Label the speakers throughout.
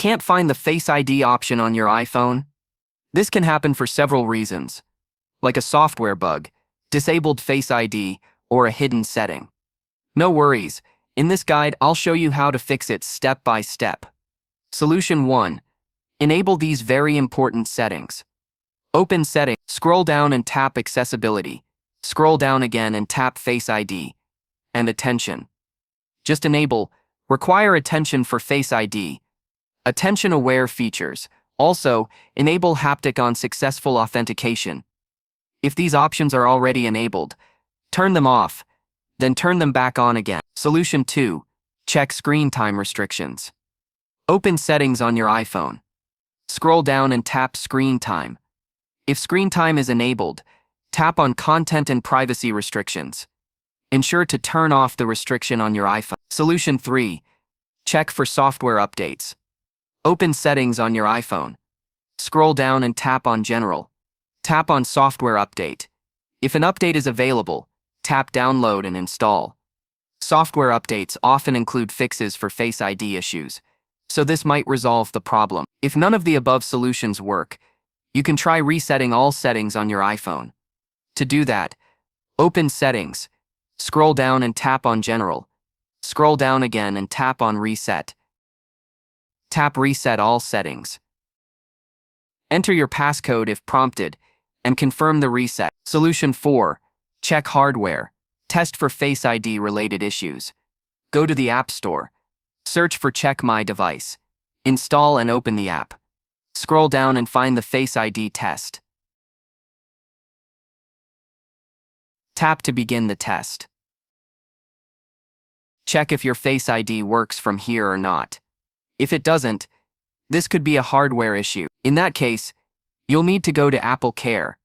Speaker 1: Can't find the Face ID option on your iPhone? This can happen for several reasons, like a software bug, disabled Face ID, or a hidden setting. No worries, in this guide I'll show you how to fix it step by step. Solution 1. Enable these very important settings. Open Settings, scroll down and tap Accessibility. Scroll down again and tap Face ID. And Attention. Just enable Require Attention for Face ID. Attention-aware features. Also, enable haptic on successful authentication. If these options are already enabled, turn them off, then turn them back on again. Solution 2. Check screen time restrictions. Open Settings on your iPhone. Scroll down and tap Screen Time. If screen time is enabled, tap on Content and Privacy Restrictions. Ensure to turn off the restriction on your iPhone. Solution 3. Check for software updates. Open Settings on your iPhone. Scroll down and tap on General. Tap on Software Update. If an update is available, tap Download and install. Software updates often include fixes for Face ID issues, so this might resolve the problem. If none of the above solutions work, you can try resetting all settings on your iPhone. To do that, open Settings, scroll down and tap on General. Scroll down again and tap on Reset. Tap Reset all settings. Enter your passcode if prompted, and confirm the reset. Solution 4. Check hardware. Test for Face ID related issues. Go to the App Store. Search for Check My Device. Install and open the app. Scroll down and find the Face ID test. Tap to begin the test. Check if your Face ID works from here or not. If it doesn't, this could be a hardware issue. In that case, you'll need to go to Apple Care.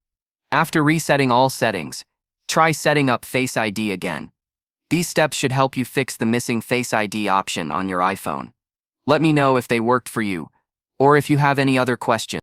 Speaker 1: After resetting all settings, try setting up Face ID again. These steps should help you fix the missing Face ID option on your iPhone. Let me know if they worked for you, or if you have any other questions.